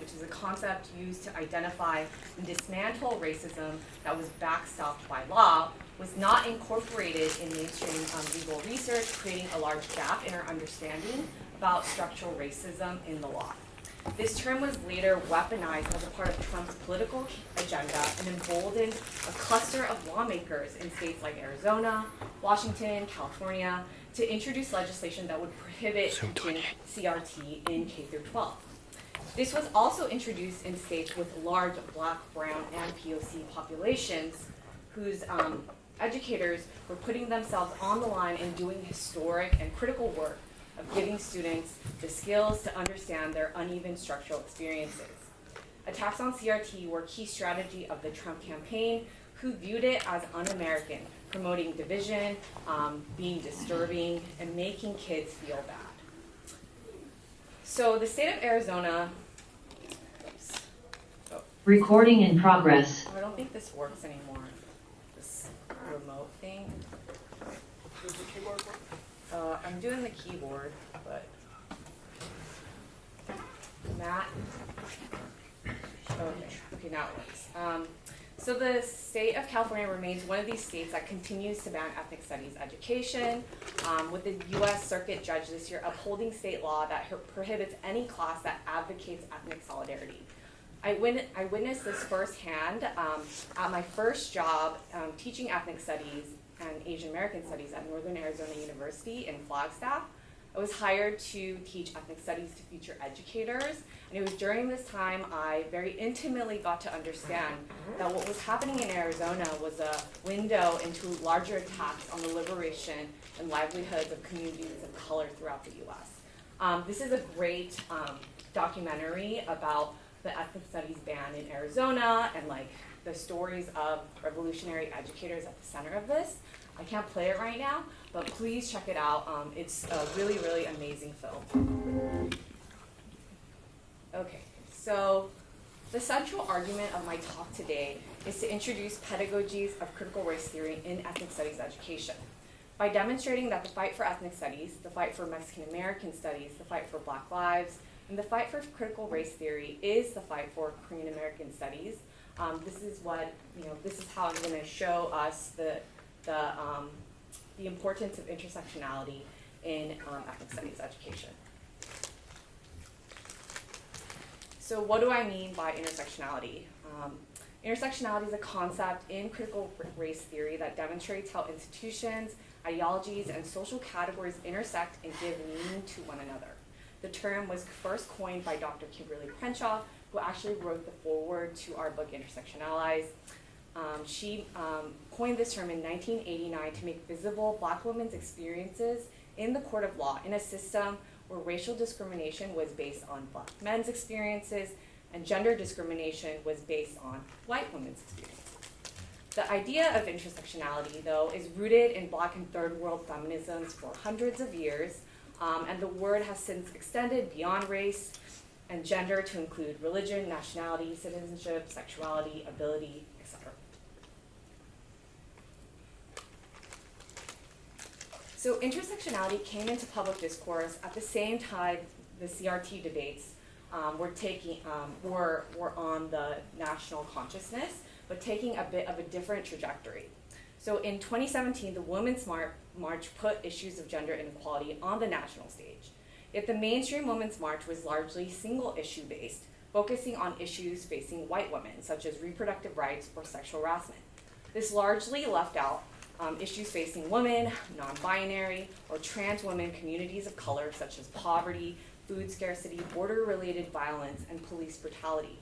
which is a concept used to identify and dismantle racism that was backstopped by law, was not incorporated in mainstream legal research, creating a large gap in our understanding about structural racism in the law. This term was later weaponized as a part of Trump's political agenda and emboldened a cluster of lawmakers in states like Arizona, Washington, California, to introduce legislation that would prohibit teaching CRT in K through 12. This was also introduced in states with large Black, Brown, and POC populations whose educators were putting themselves on the line and doing historic and critical work of giving students the skills to understand their uneven structural experiences. Attacks on CRT were a key strategy of the Trump campaign, who viewed it as un-American, promoting division, being disturbing, and making kids feel bad. So the state of Arizona, Recording in progress. I don't think this works anymore, this remote thing. Does the keyboard work? I'm doing the keyboard, but Matt. Okay, now it works. So the state of California remains one of these states that continues to ban ethnic studies education, with the U.S. Circuit Judge this year upholding state law that prohibits any class that advocates ethnic solidarity. I witnessed this firsthand at my first job teaching ethnic studies and Asian American studies at Northern Arizona University in Flagstaff. I was hired to teach ethnic studies to future educators, and it was during this time I very intimately got to understand that what was happening in Arizona was a window into larger attacks on the liberation and livelihoods of communities of color throughout the U.S. This is a great documentary about the ethnic studies ban in Arizona and like the stories of revolutionary educators at the center of this. I can't play it right now, but please check it out. It's a really, really amazing film. Okay, so the central argument of my talk today is to introduce pedagogies of critical race theory in ethnic studies education. By demonstrating that the fight for ethnic studies, the fight for Mexican American studies, the fight for Black lives, and the fight for critical race theory is the fight for Korean American studies. This is how I'm going to show us the importance of intersectionality in ethnic studies education. So what do I mean by intersectionality? Intersectionality is a concept in critical race theory that demonstrates how institutions, ideologies, and social categories intersect and give meaning to one another. The term was first coined by Dr. Kimberly Crenshaw, who actually wrote the foreword to our book, Intersectionalize. She coined this term in 1989 to make visible Black women's experiences in the court of law in a system where racial discrimination was based on Black men's experiences and gender discrimination was based on white women's experiences. The idea of intersectionality, though, is rooted in Black and third world feminisms for hundreds of years, and the word has since extended beyond race and gender to include religion, nationality, citizenship, sexuality, ability, etc. So intersectionality came into public discourse at the same time the CRT debates were on the national consciousness, but taking a bit of a different trajectory. So in 2017, the Women's March put issues of gender inequality on the national stage. Yet the mainstream Women's March was largely single issue based, focusing on issues facing white women, such as reproductive rights or sexual harassment. This largely left out issues facing women, non-binary, or trans women communities of color, such as poverty, food scarcity, border-related violence, and police brutality.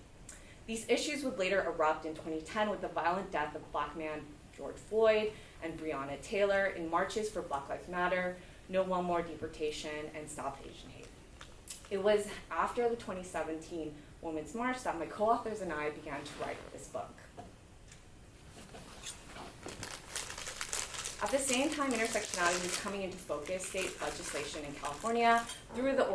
These issues would later erupt in 2010 with the violent death of Black man George Floyd and Breonna Taylor in marches for Black Lives Matter, No One More Deportation, and Stop Asian Hate. It was after the 2017 Women's March that my co-authors and I began to write this book. At the same time intersectionality was coming into focus, state legislation in California, through the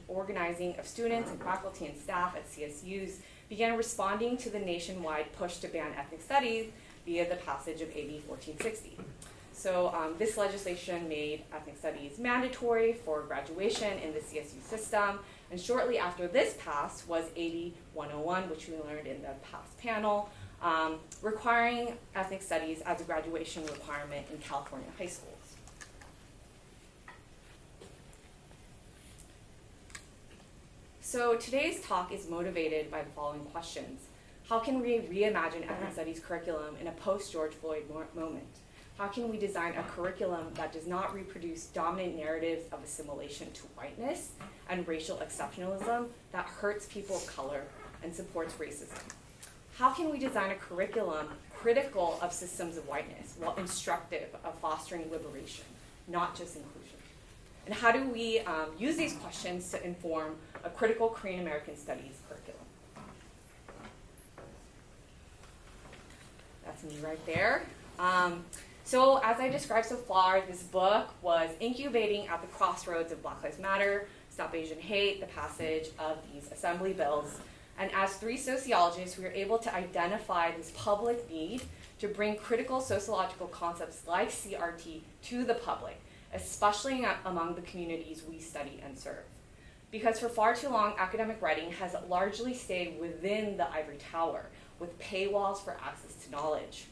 organizing of students and faculty and staff at CSUs, began responding to the nationwide push to ban ethnic studies via the passage of AB 1460. So this legislation made ethnic studies mandatory for graduation in the CSU system, And shortly after this passed was AB 101, which we learned in the past panel, requiring ethnic studies as a graduation requirement in California high schools. So today's talk is motivated by the following questions. How can we reimagine ethnic studies curriculum in a post-George Floyd moment? How can we design a curriculum that does not reproduce dominant narratives of assimilation to whiteness and racial exceptionalism that hurts people of color and supports racism? How can we design a curriculum critical of systems of whiteness while instructive of fostering liberation, not just inclusion? And how do we use these questions to inform a critical Korean American studies curriculum? That's me right there. So as I described so far, this book was incubating at the crossroads of Black Lives Matter, Stop Asian Hate, the passage of these assembly bills. And as three sociologists, we were able to identify this public need to bring critical sociological concepts like CRT to the public, especially among the communities we study and serve. Because for far too long, academic writing has largely stayed within the ivory tower, with paywalls for access to knowledge.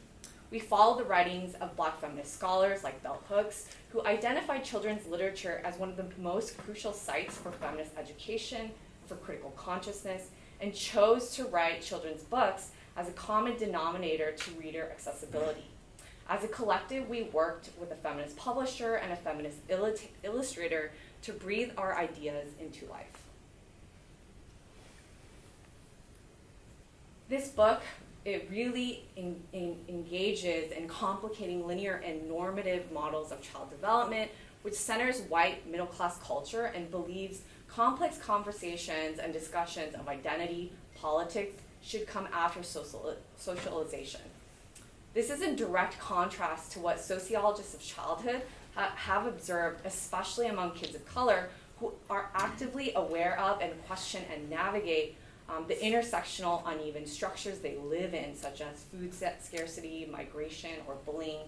We follow the writings of Black feminist scholars like Bell Hooks, who identified children's literature as one of the most crucial sites for feminist education, for critical consciousness, and chose to write children's books as a common denominator to reader accessibility. As a collective, we worked with a feminist publisher and a feminist illustrator to breathe our ideas into life. This book, it really engages in complicating linear and normative models of child development, which centers white middle-class culture and believes complex conversations and discussions of identity, politics, should come after socialization. This is in direct contrast to what sociologists of childhood have observed, especially among kids of color, who are actively aware of and question and navigate the intersectional uneven structures they live in, such as food scarcity, migration, or bullying.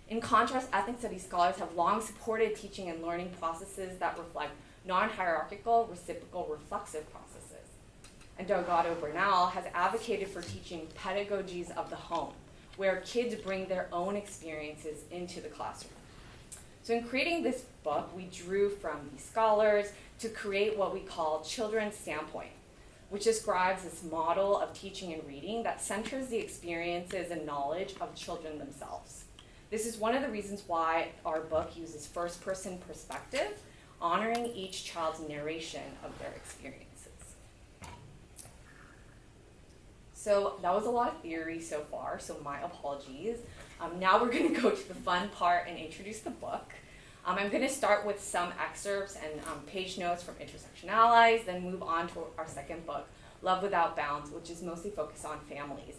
In contrast, ethnic studies scholars have long supported teaching and learning processes that reflect non-hierarchical, reciprocal, reflexive processes. And Delgado Bernal has advocated for teaching pedagogies of the home, where kids bring their own experiences into the classroom. So in creating this book, we drew from these scholars to create what we call Children's Standpoint, which describes this model of teaching and reading that centers the experiences and knowledge of children themselves. This is one of the reasons why our book uses first-person perspective, honoring each child's narration of their experiences. So that was a lot of theory so far, so my apologies. Now we're going to go to the fun part and introduce the book. I'm going to start with some excerpts and page notes from Intersection Allies, then move on to our second book, Love Without Bounds, which is mostly focused on families.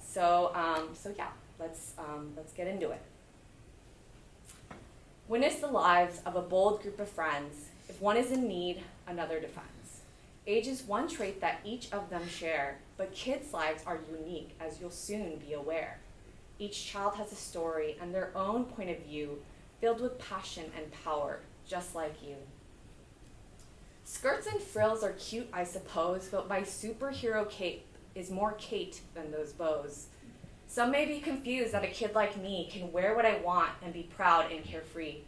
So yeah, let's get into it. Witness the lives of a bold group of friends. If one is in need, another defends. Age is one trait that each of them share, but kids' lives are unique, as you'll soon be aware. Each child has a story and their own point of view, filled with passion and power, just like you. Skirts and frills are cute, I suppose, but my superhero cape is more Kate than those bows. Some may be confused that a kid like me can wear what I want and be proud and carefree.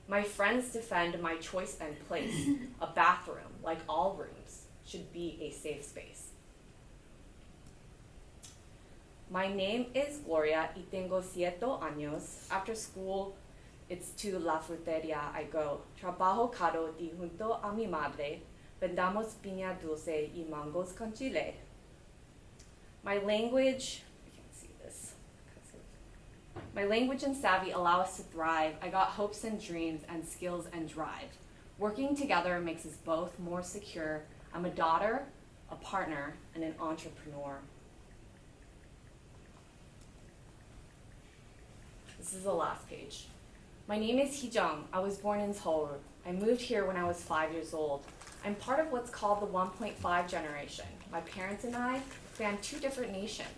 My friends defend my choice and place. A bathroom, like all rooms, should be a safe space. My name is Gloria y tengo 7 años. After school, it's to La Fruteria I go. Trabajo caro y junto a mi madre. Vendamos piña dulce y mangos con chile. My language and savvy allow us to thrive. I got hopes and dreams and skills and drive. Working together makes us both more secure. I'm a daughter, a partner, and an entrepreneur. This is the last page. My name is Hee-jung. I was born in Seoul. I moved here when I was 5 years old. I'm part of what's called the 1.5 generation. My parents and I span 2 different nations.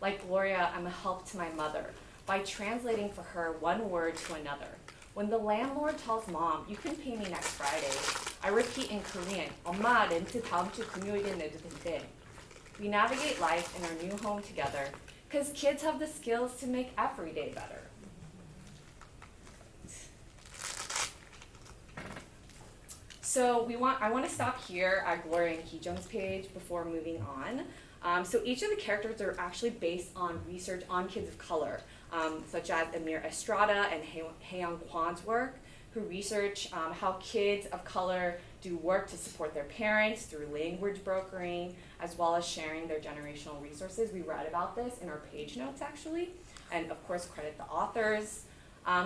Like Gloria, I'm a help to my mother by translating for her one word to another. When the landlord tells mom, you can pay me next Friday, I repeat in Korean, 엄마 렌트 다음 주 금요일에 내도 된대. We navigate life in our new home together because kids have the skills to make every day better. So I want to stop here at Gloria and Heejung's page before moving on. So each of the characters are actually based on research on kids of color, such as Amir Estrada and Haeyoung Kwan's work, who research how kids of color do work to support their parents through language brokering, as well as sharing their generational resources. We read about this in our page notes, actually, and of course credit the authors.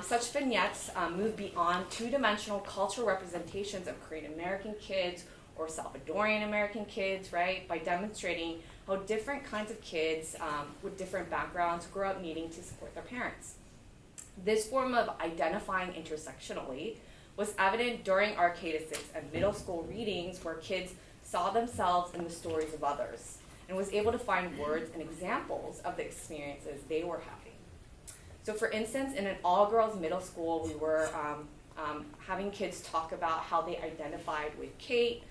Such vignettes move beyond two-dimensional cultural representations of Korean American kids or Salvadorian American kids, right, by demonstrating how different kinds of kids with different backgrounds grow up needing to support their parents. This form of identifying intersectionally was evident during Arcadistics and middle school readings where kids saw themselves in the stories of others and was able to find words and examples of the experiences they were having. So for instance, in an all-girls middle school, we were having kids talk about how they identified with Kate,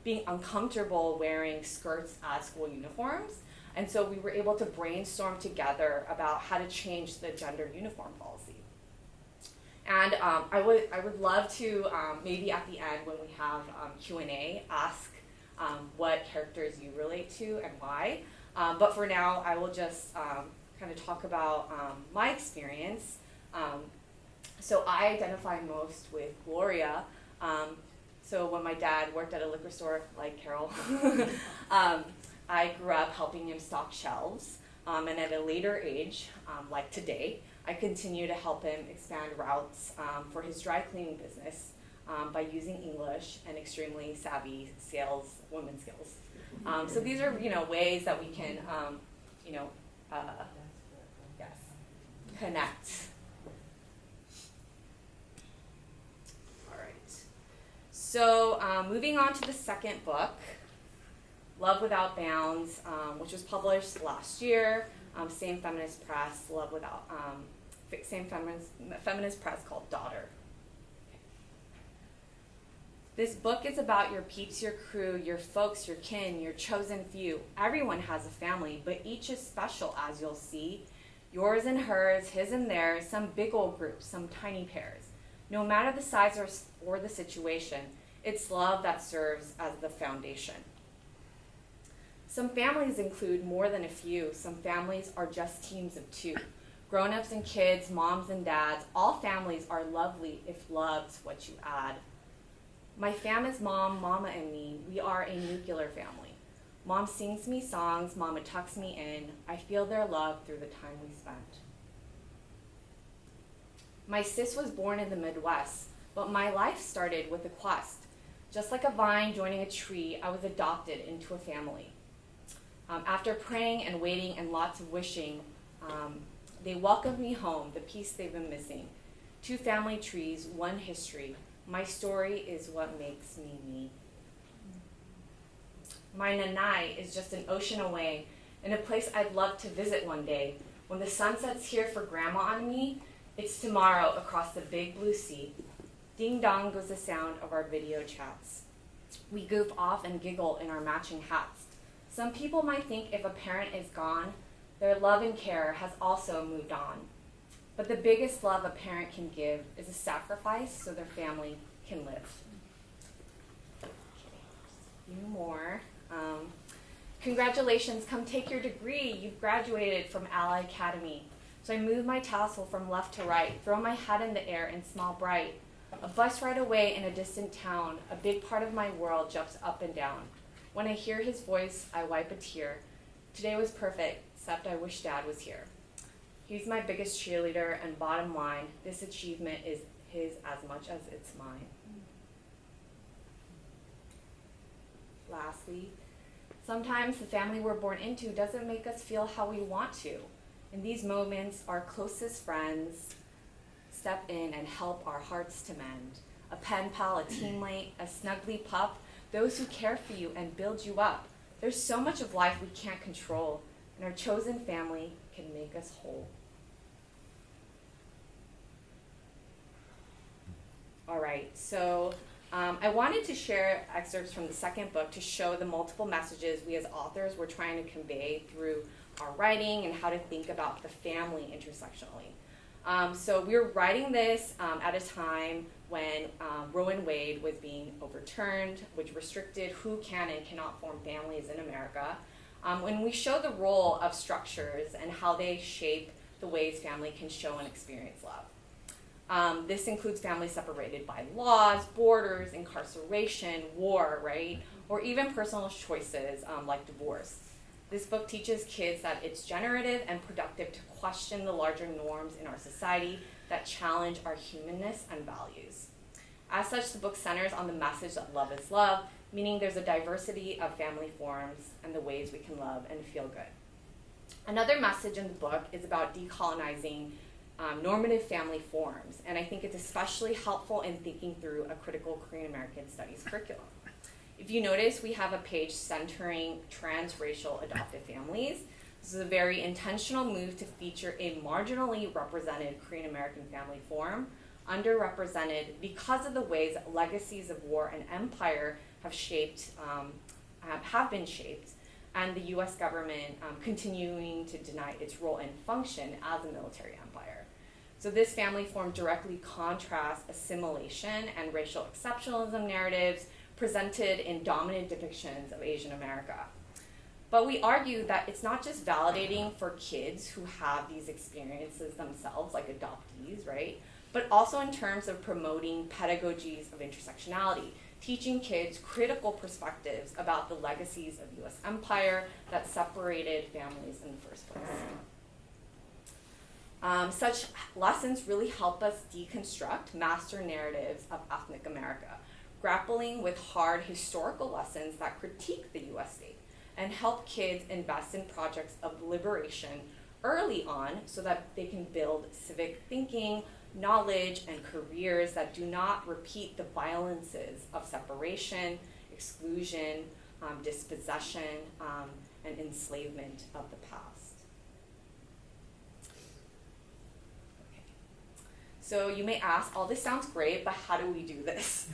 being uncomfortable wearing skirts as school uniforms. And so we were able to brainstorm together about how to change the gender uniform policy. And I would love to, maybe at the end when we have Q&A, ask what characters you relate to and why. But for now, I will just kind of talk about my experience. So I identify most with Gloria. So when my dad worked at a liquor store, like Carol, I grew up helping him stock shelves. And at a later age, like today, I continue to help him expand routes for his dry cleaning business by using English and extremely savvy women skills. So these are, ways that we can, connect. All right. So moving on to the second book, Love Without Bounds, which was published last year. Same feminist press, same feminist press called Daughter. This book is about your peeps, your crew, your folks, your kin, your chosen few. Everyone has a family, but each is special, as you'll see. Yours and hers, his and theirs, some big old groups, some tiny pairs. No matter the size or the situation, it's love that serves as the foundation. Some families include more than a few. Some families are just teams of two. Grown-ups and kids, moms and dads, all families are lovely if love's what you add. My fam is mom, mama, and me. We are a nuclear family. Mom sings me songs, mama tucks me in. I feel their love through the time we spent. My sis was born in the Midwest, but my life started with a quest. Just like a vine joining a tree, I was adopted into a family. After praying and waiting and lots of wishing, they welcomed me home, the piece they've been missing. 2 family trees, 1 history. My story is what makes me me. My Nanai is just an ocean away, in a place I'd love to visit one day. When the sun sets here for grandma on me, it's tomorrow across the big blue sea. Ding dong goes the sound of our video chats. We goof off and giggle in our matching hats. Some people might think if a parent is gone, their love and care has also moved on. But the biggest love a parent can give is a sacrifice so their family can live. Okay, a few more. Congratulations, come take your degree. You've graduated from Ally Academy. So I move my tassel from left to right, throw my hat in the air and smile bright. A bus ride away in a distant town, a big part of my world jumps up and down. When I hear his voice, I wipe a tear. Today was perfect, except I wish Dad was here. He's my biggest cheerleader, and bottom line, this achievement is his as much as it's mine. Lastly, sometimes the family we're born into doesn't make us feel how we want to. In these moments, our closest friends step in and help our hearts to mend. A pen pal, a teammate, a snuggly pup, those who care for you and build you up. There's so much of life we can't control, and our chosen family can make us whole. All right, so I wanted to share excerpts from the second book to show the multiple messages we as authors were trying to convey through our writing and how to think about the family intersectionally. So we were writing this at a time when Roe v. Wade was being overturned, which restricted who can and cannot form families in America. When we show the role of structures and how they shape the ways family can show and experience love. This includes families separated by laws, borders, incarceration, war, right? Or even personal choices like divorce. This book teaches kids that it's generative and productive to question the larger norms in our society that challenge our humanness and values. As such, the book centers on the message that love is love, meaning there's a diversity of family forms and the ways we can love and feel good. Another message in the book is about decolonizing normative family forms, and I think it's especially helpful in thinking through a critical Korean American studies curriculum. If you notice, we have a page centering transracial adoptive families. This is a very intentional move to feature a marginally represented Korean American family form, underrepresented because of the ways that legacies of war and empire have been shaped, and the U.S. government continuing to deny its role and function as a military empire. So this family form directly contrasts assimilation and racial exceptionalism narratives presented in dominant depictions of Asian America. But we argue that it's not just validating for kids who have these experiences themselves, like adoptees, right? But also in terms of promoting pedagogies of intersectionality, teaching kids critical perspectives about the legacies of U.S. empire that separated families in the first place. Such lessons really help us deconstruct master narratives of ethnic America, grappling with hard historical lessons that critique the U.S. state, and help kids invest in projects of liberation early on so that they can build civic thinking, knowledge, and careers that do not repeat the violences of separation, exclusion, dispossession, and enslavement of the past. So you may ask, all this sounds great, but how do we do this?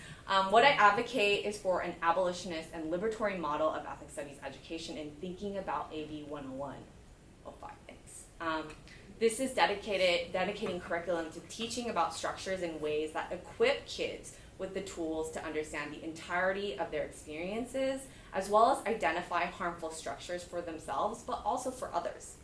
What I advocate is for an abolitionist and liberatory model of ethnic studies education in thinking about AB 101. Oh, 5 things. This is dedicating curriculum to teaching about structures in ways that equip kids with the tools to understand the entirety of their experiences, as well as identify harmful structures for themselves, but also for others.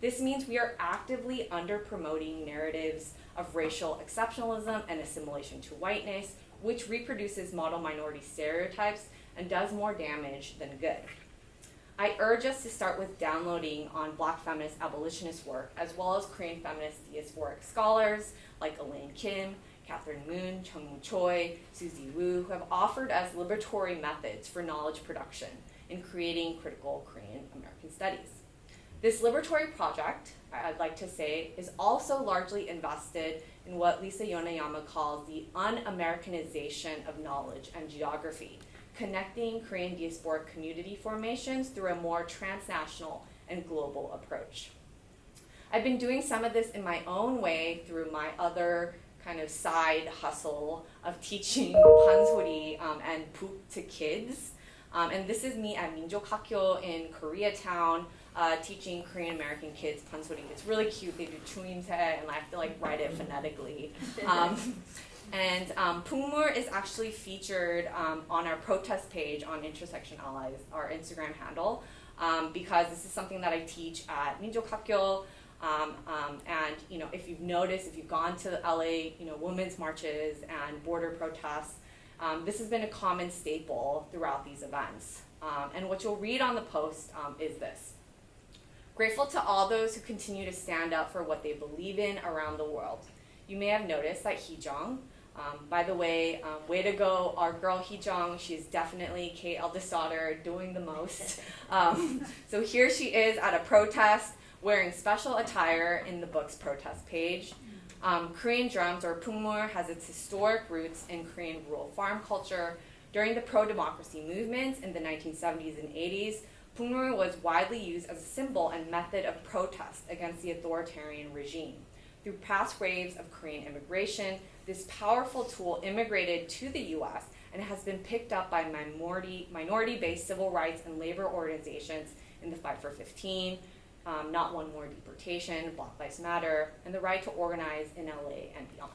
This means we are actively under-promoting narratives of racial exceptionalism and assimilation to whiteness, which reproduces model minority stereotypes and does more damage than good. I urge us to start with downloading on Black feminist abolitionist work, as well as Korean feminist diasporic scholars like Elaine Kim, Catherine Moon, Chung Choi, Susie Wu, who have offered us liberatory methods for knowledge production in creating critical Korean American studies. This liberatory project, I'd like to say, is also largely invested in what Lisa Yonayama calls the un-Americanization of knowledge and geography, connecting Korean diasporic community formations through a more transnational and global approach. I've been doing some of this in my own way through my other kind of side hustle of teaching pansori and poop to kids. And this is me at Minjok Hakyo in Koreatown, teaching Korean American kids pansori. It's really cute. They do chuimse, and I have to write it phonetically. And Pungmur is actually featured on our protest page on Intersection Allies, our Instagram handle, because this is something that I teach at Minjok Hakyo. And if you've noticed, if you've gone to the LA, women's marches and border protests, this has been a common staple throughout these events. And what you'll read on the post is this: grateful to all those who continue to stand up for what they believe in around the world. You may have noticed that Heejong, by the way, way to go, our girl Heejong. She's definitely Kate eldest daughter, doing the most. So here she is at a protest, wearing special attire in the book's protest page. Korean drums, or Pungmur, has its historic roots in Korean rural farm culture. During the pro-democracy movements in the 1970s and 80s, Pungmur was widely used as a symbol and method of protest against the authoritarian regime. Through past waves of Korean immigration, this powerful tool immigrated to the US and has been picked up by minority-based civil rights and labor organizations in the Fight for 15, Not One More Deportation, Black Lives Matter, and the right to organize in LA and beyond.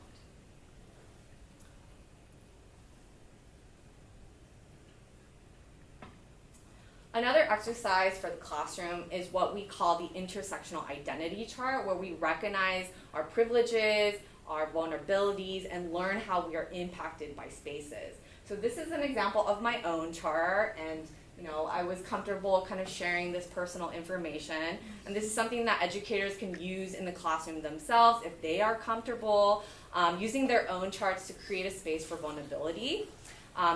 Another exercise for the classroom is what we call the intersectional identity chart, where we recognize our privileges, our vulnerabilities, and learn how we are impacted by spaces. So this is an example of my own chart, and I was comfortable kind of sharing this personal information. And this is something that educators can use in the classroom themselves if they are comfortable using their own charts to create a space for vulnerability.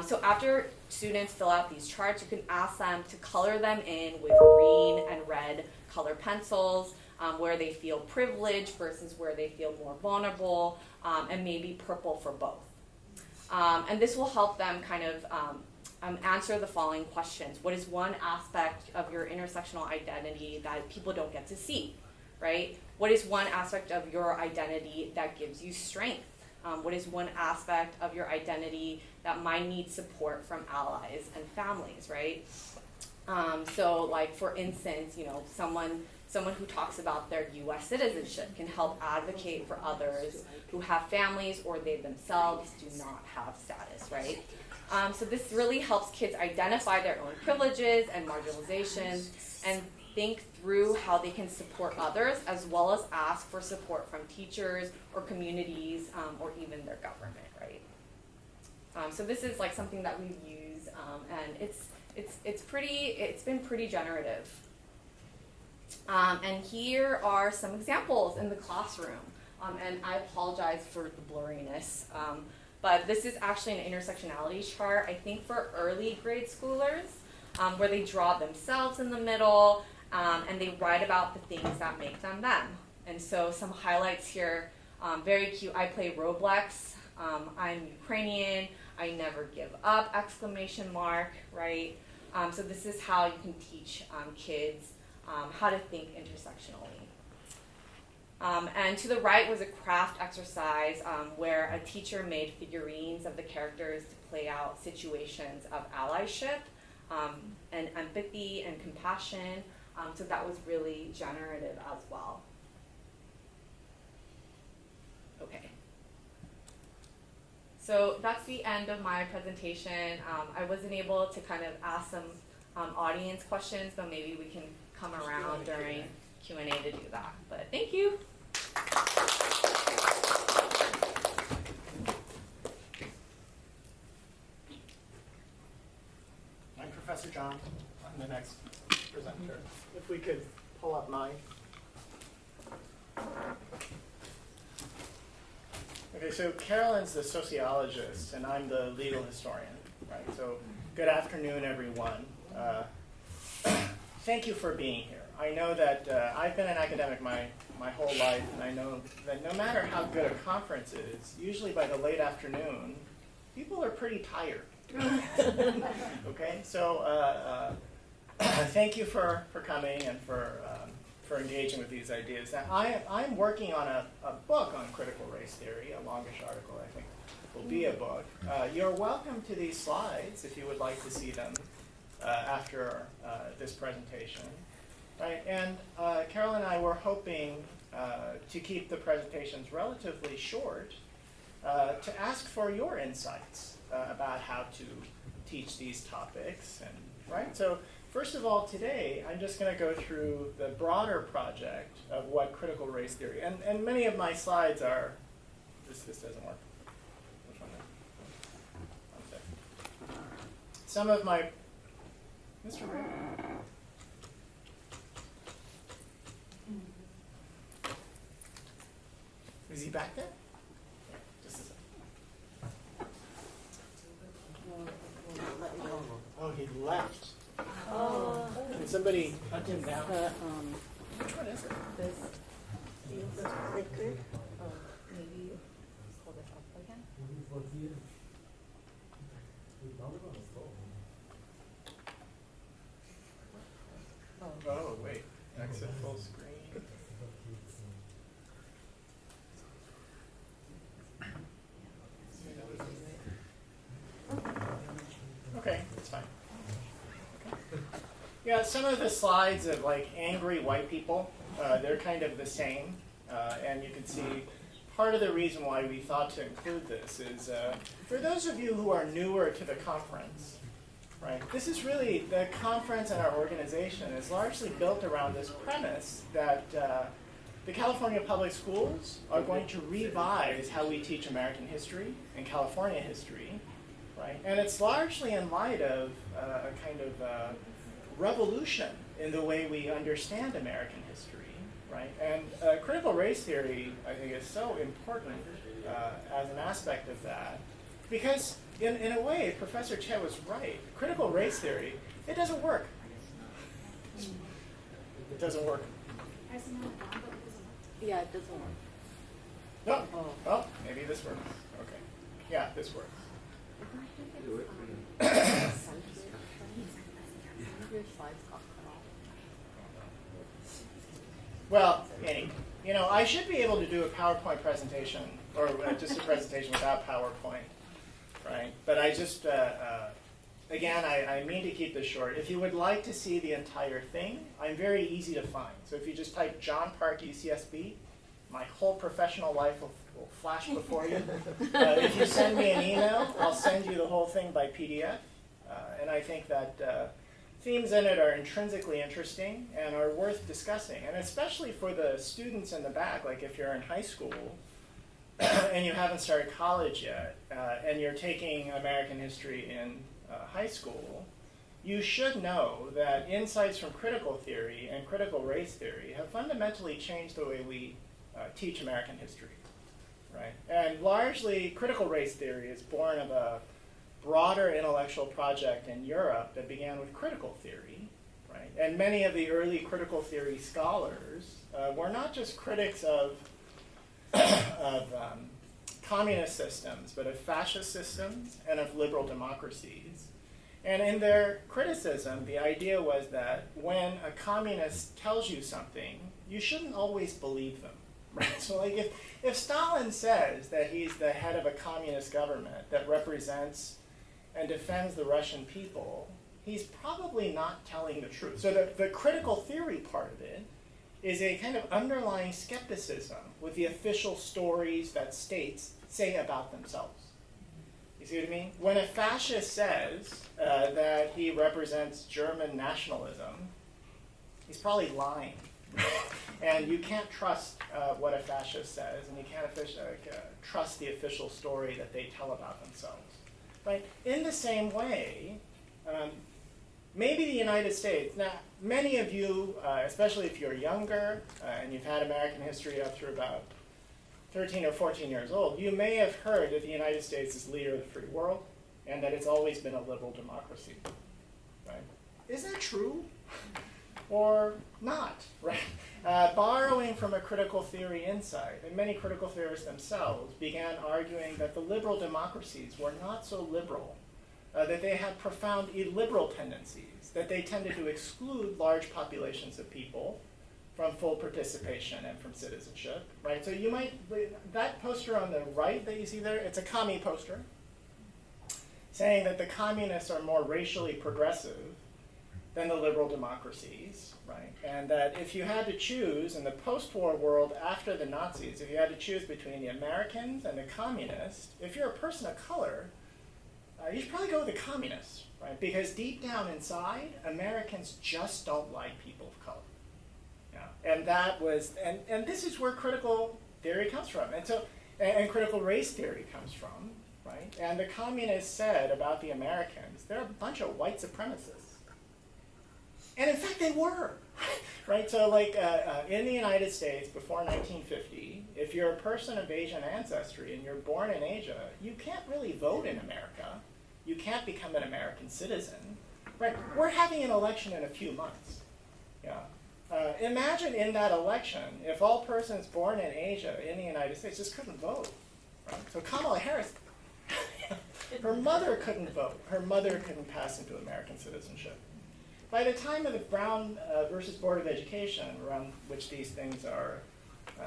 So after students fill out these charts, you can ask them to color them in with green and red color pencils, where they feel privileged versus where they feel more vulnerable, and maybe purple for both. And this will help them kind of answer the following questions. What is one aspect of your intersectional identity that people don't get to see, right? What is one aspect of your identity that gives you strength? What is one aspect of your identity that might need support from allies and families, right? So like, for instance, someone who talks about their US citizenship can help advocate for others who have families or they themselves do not have status, right? So this really helps kids identify their own privileges and marginalizations and think through how they can support others, as well as ask for support from teachers or communities, or even their government, right? So this is like something that we use, and it's been pretty generative. And here are some examples in the classroom, and I apologize for the blurriness, but this is actually an intersectionality chart, I think for early grade schoolers, where they draw themselves in the middle, and they write about the things that make them them. And so some highlights here, very cute. I play Roblox, I'm Ukrainian, I never give up, exclamation mark, right? So this is how you can teach kids how to think intersectionally. And to the right was a craft exercise where a teacher made figurines of the characters to play out situations of allyship, and empathy and compassion. So that was really generative as well. Okay. So that's the end of my presentation. I wasn't able to kind of ask some audience questions, but maybe we can come around during Q&A to do that. But thank you. I'm Professor John. I'm the next presenter. If we could pull up mine. Okay, so Carolyn's the sociologist, and I'm the legal historian, right? So good afternoon, everyone. Thank you for being here. I know that I've been an academic my whole life, and I know that no matter how good a conference is, usually by the late afternoon, people are pretty tired. Okay, so thank you for coming and for engaging with these ideas. Now, I'm working on a book on critical race theory, a longish article, I think will be a book. You're welcome to these slides if you would like to see them after this presentation. Right, and Carol and I were hoping to keep the presentations relatively short to ask for your insights about how to teach these topics. And right, so first of all, today I'm just going to go through the broader project of what critical race theory, and many of my slides are, this doesn't work. Which one? One second. Some of my, Mr. Ray. Is he back there? Yeah, just a second. Oh, he left. Oh. Can somebody hunt him down? Which one is it? This. Liquid. Maybe you pull this up again. Oh, wait. Exit full screen. Yeah, some of the slides of like angry white people, they're kind of the same. And you can see part of the reason why we thought to include this is for those of you who are newer to the conference, right? This is really, the conference and our organization is largely built around this premise that the California Public Schools are going to revise how we teach American history and California history, right? And it's largely in light of a kind of revolution in the way we understand American history, right? And critical race theory, I think, is so important as an aspect of that, because in a way, Professor Che was right. Critical race theory, it doesn't work. It doesn't work. Yeah, it doesn't work. No. Oh, maybe this works. Okay. Yeah, this works. Your slides got cut off. Well, Annie, you know, I should be able to do a PowerPoint presentation, or just a presentation without PowerPoint, right? But I just, again, I mean to keep this short. If you would like to see the entire thing, I'm very easy to find. So if you just type John Park UCSB, my whole professional life will flash before you. If you send me an email, I'll send you the whole thing by PDF. And I think that themes in it are intrinsically interesting and are worth discussing. And especially for the students in the back, like if you're in high school and you haven't started college yet, and you're taking American history in high school, you should know that insights from critical theory and critical race theory have fundamentally changed the way we teach American history, right? And largely, critical race theory is born of a broader intellectual project in Europe that began with critical theory, right? And many of the early critical theory scholars were not just critics of communist systems, but of fascist systems and of liberal democracies. And in their criticism, the idea was that when a communist tells you something, you shouldn't always believe them. Right? So like if Stalin says that he's the head of a communist government that represents and defends the Russian people, he's probably not telling the truth. So the critical theory part of it is a kind of underlying skepticism with the official stories that states say about themselves. You see what I mean? When a fascist says that he represents German nationalism, he's probably lying. And you can't trust what a fascist says, and you can't trust the official story that they tell about themselves. Right? In the same way, maybe the United States, now many of you, especially if you're younger and you've had American history up through about 13 or 14 years old, you may have heard that the United States is leader of the free world and that it's always been a liberal democracy. Right? Is that true? Or not, right? Borrowing from a critical theory insight, and many critical theorists themselves began arguing that the liberal democracies were not so liberal, that they had profound illiberal tendencies, that they tended to exclude large populations of people from full participation and from citizenship, right? So you might, that poster on the right that you see there, it's a commie poster, saying that the communists are more racially progressive than the liberal democracies, right? And that if you had to choose in the post-war world after the Nazis, if you had to choose between the Americans and the communists, if you're a person of color, you should probably go with the communists, right? Because deep down inside, Americans just don't like people of color. Yeah. And that was, and this is where critical theory comes from. And so, and critical race theory comes from, right? And the communists said about the Americans, they're a bunch of white supremacists. And in fact, they were, right? So like in the United States before 1950, if you're a person of Asian ancestry and you're born in Asia, you can't really vote in America. You can't become an American citizen, right? We're having an election in a few months. Yeah. Imagine in that election if all persons born in Asia in the United States just couldn't vote, right? So Kamala Harris, her mother couldn't vote. Her mother couldn't pass into American citizenship. By the time of the Brown versus Board of Education, around which these things are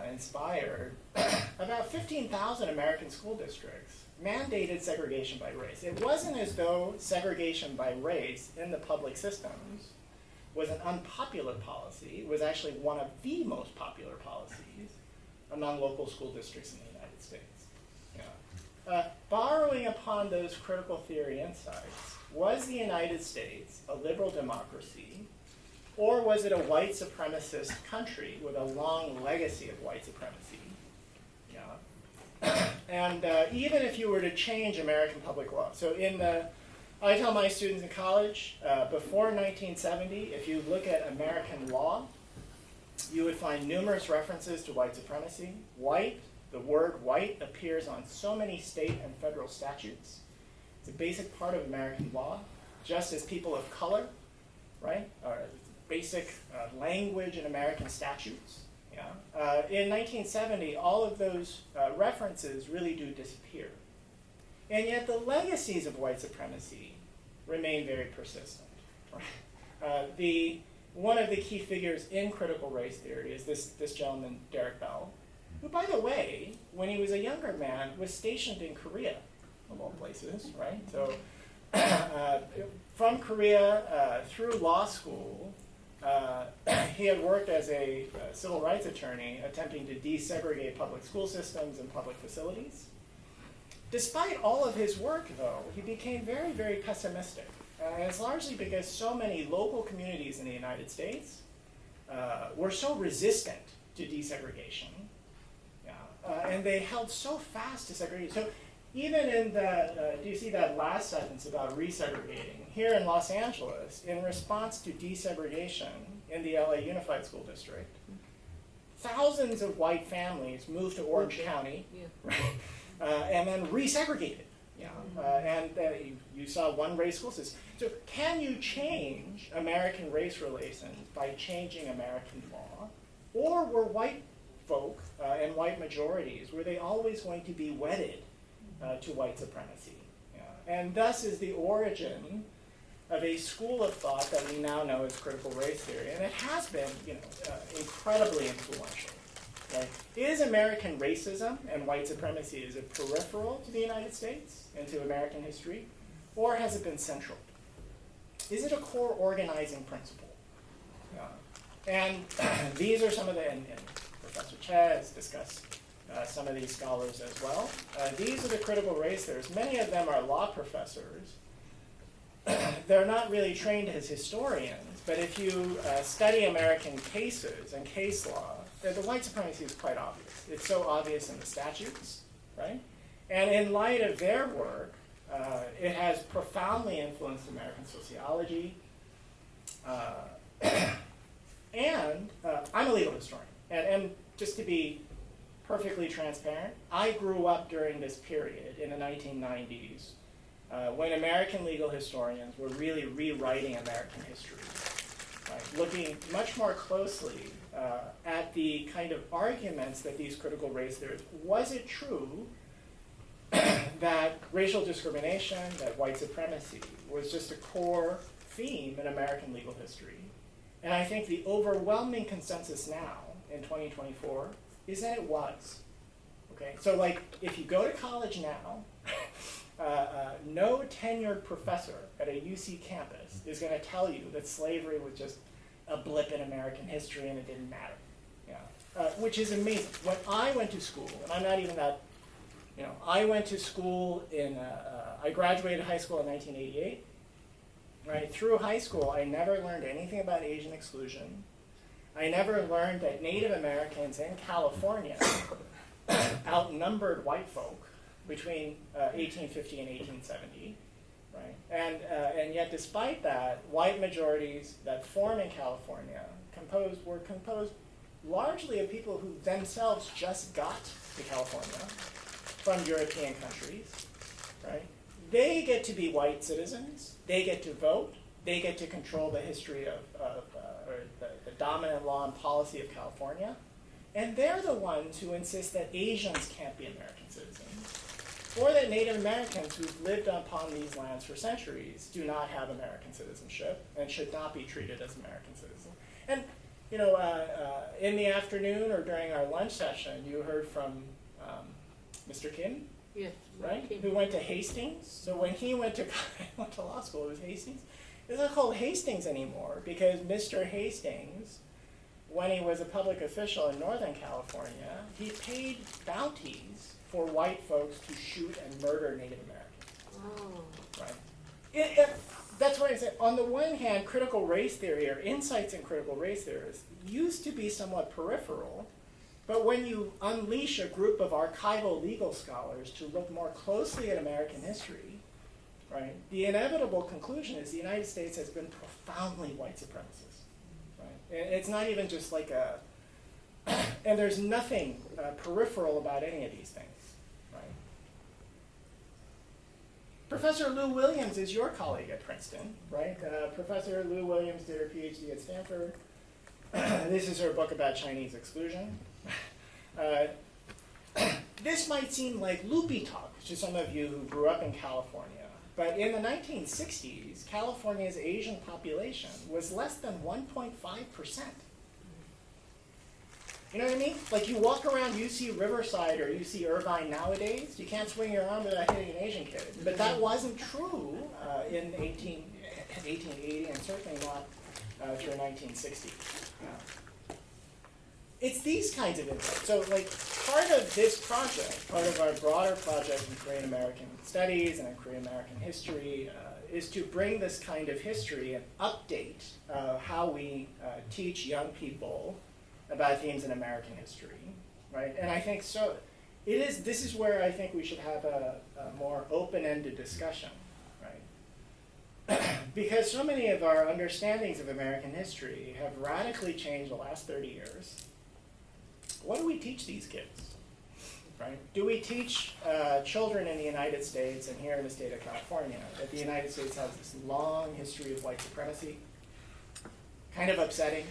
inspired, about 15,000 American school districts mandated segregation by race. It wasn't as though segregation by race in the public systems was an unpopular policy. It was actually one of the most popular policies among local school districts in the United States. Yeah. Borrowing upon those critical theory insights, was the United States a liberal democracy, or was it a white supremacist country with a long legacy of white supremacy? Yeah. And even if you were to change American public law, so I tell my students in college, before 1970, if you look at American law, you would find numerous references to white supremacy. The word white appears on so many state and federal statutes. It's a basic part of American law, just as people of color, right, are basic language in American statutes. Yeah. In 1970, all of those references really do disappear. And yet the legacies of white supremacy remain very persistent. Right? One of the key figures in critical race theory is this gentleman, Derek Bell, who, by the way, when he was a younger man, was stationed in Korea, of all places, right? So from Korea through law school, he had worked as a civil rights attorney attempting to desegregate public school systems and public facilities. Despite all of his work, though, he became very, very pessimistic. And it's largely because so many local communities in the United States were so resistant to desegregation. And they held so fast to segregation. So even in do you see that last sentence about resegregating? Here in Los Angeles, in response to desegregation in the LA Unified School District, thousands of white families moved to Orange County, right? And then resegregated. And you saw one race school system. So can you change American race relations by changing American law? Or were white folk and white majorities, were they always going to be wedded to white supremacy? And thus is the origin of a school of thought that we now know as critical race theory. And it has been incredibly influential. Right? Is American racism and white supremacy, is it peripheral to the United States and to American history, or has it been central? Is it a core organizing principle? And these are some of and Professor Che has discussed some of these scholars as well. These are the critical race theorists. Many of them are law professors. They're not really trained as historians, but if you study American cases and case law, the white supremacy is quite obvious. It's so obvious in the statutes, right? And in light of their work, it has profoundly influenced American sociology. And I'm a legal historian. And just to be perfectly transparent, I grew up during this period in the 1990s when American legal historians were really rewriting American history. Right, looking much more closely at the kind of arguments that these critical race theorists, was it true that racial discrimination, that white supremacy was just a core theme in American legal history? And I think the overwhelming consensus now in 2024 is that it was. Okay, so like if you go to college now, no tenured professor at a UC campus is going to tell you that slavery was just a blip in American history and it didn't matter. Which is amazing. When I went to school, and I'm not even that, I went to school I graduated high school in 1988. Right, through high school, I never learned anything about Asian exclusion. I never learned that Native Americans in California outnumbered white folk between 1850 and 1870, right? And yet, despite that, white majorities that form in California were composed largely of people who themselves just got to California from European countries, right? They get to be white citizens. They get to vote. They get to control the history or the dominant law and policy of California. And they're the ones who insist that Asians can't be American citizens, or that Native Americans who've lived upon these lands for centuries do not have American citizenship and should not be treated as American citizens. And in the afternoon or during our lunch session, you heard from Mr. Kim, Yes. right? Who went to Hastings. So when he went to law school, it was Hastings. It's not called Hastings anymore because Mr. Hastings, when he was a public official in Northern California, he paid bounties for white folks to shoot and murder Native Americans. Oh. Right? That's what I said. On the one hand, critical race theory or insights in critical race theories used to be somewhat peripheral, but when you unleash a group of archival legal scholars to look more closely at American history, right, the inevitable conclusion is the United States has been profoundly white supremacist. Right? And it's not even just like a, and there's nothing peripheral about any of these things. Right? Professor Lou Williams is your colleague at Princeton, right? Professor Lou Williams did her PhD at Stanford. This is her book about Chinese exclusion. This might seem like loopy talk to some of you who grew up in California, but in the 1960s, California's Asian population was less than 1.5%. You know what I mean? Like you walk around UC Riverside or UC Irvine nowadays, you can't swing your arm without hitting an Asian kid. But that wasn't true in 1880 and certainly not through 1960. It's these kinds of insights. So like part of this project, part of our broader project in Korean American studies and in Korean American history is to bring this kind of history and update how we teach young people about themes in American history, right? And I think so. This is where I think we should have a more open-ended discussion, right? Because so many of our understandings of American history have radically changed the last 30 years. What do we teach these kids, right? Do we teach children in the United States and here in the state of California that the United States has this long history of white supremacy? Kind of upsetting.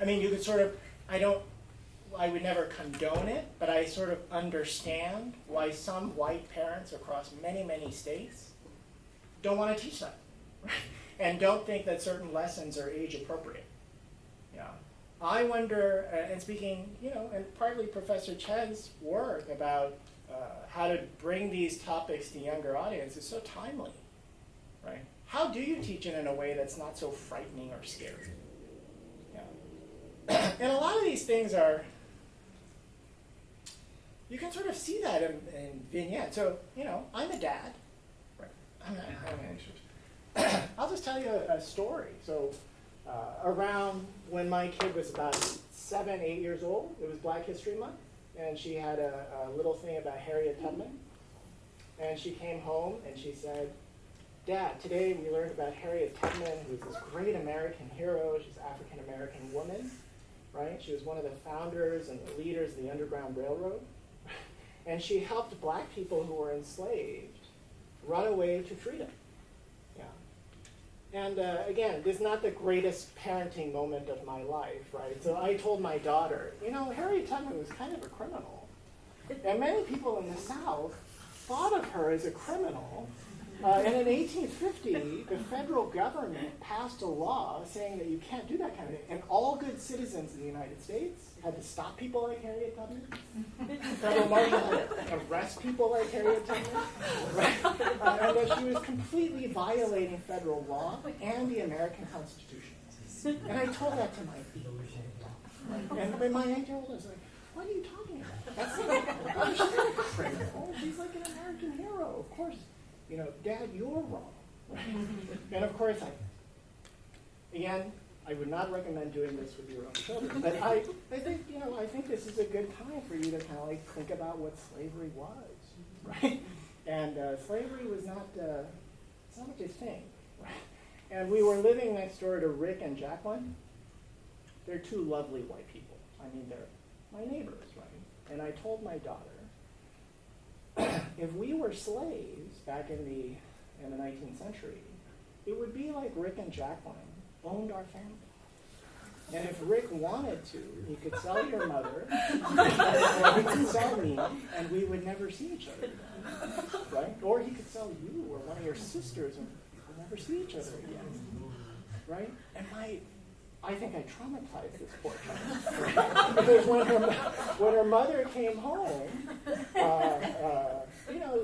I mean, you could sort of, I would never condone it, but I sort of understand why some white parents across many, many states don't want to teach that, right? And don't think that certain lessons are age appropriate. Yeah. I wonder, and speaking, and partly Professor Chen's work about how to bring these topics to younger audiences is so timely, right? How do you teach it in a way that's not so frightening or scary? Yeah. And a lot of these things are, you can sort of see that in vignettes. So, I'm a dad. Right. I'm an I'll just tell you a story. So, around when my kid was about 7, 8 years old, it was Black History Month, and she had a little thing about Harriet Tubman. And she came home and she said, "Dad, today we learned about Harriet Tubman, who was this great American hero. She's an African-American woman, right? She was one of the founders and the leaders of the Underground Railroad. And she helped black people who were enslaved run away to freedom." And again, this is not the greatest parenting moment of my life, right? So I told my daughter, Harriet Tubman was kind of a criminal. And many people in the South thought of her as a criminal. And in 1850, the federal government passed a law saying that you can't do that kind of thing. And all good citizens in the United States had to stop people like Harriet Tubman. Federal marshal had to arrest people like Harriet Tubman. Right? And that she was completely violating federal law and the American Constitution. And I told that to my 8-year-old. And my 8-year-old was like, "What are you talking about? That's not, she's not a criminal. She's like an American hero. Of course, Dad, you're wrong." Right? And of course, I would not recommend doing this with your own children, but I think, I think this is a good time for you to kind of like think about what slavery was, right? And slavery was not, it's not a thing, right? And we were living next door to Rick and Jacqueline. They're two lovely white people. I mean, they're my neighbors, right? And I told my daughter, if we were slaves back in the 19th century, it would be like Rick and Jacqueline owned our family. And if Rick wanted to, he could sell your mother, or he could sell me, and we would never see each other again, right? Or he could sell you or one of your sisters, and we'll never see each other again, right? And I think I traumatized this poor child. Because when her mother came home,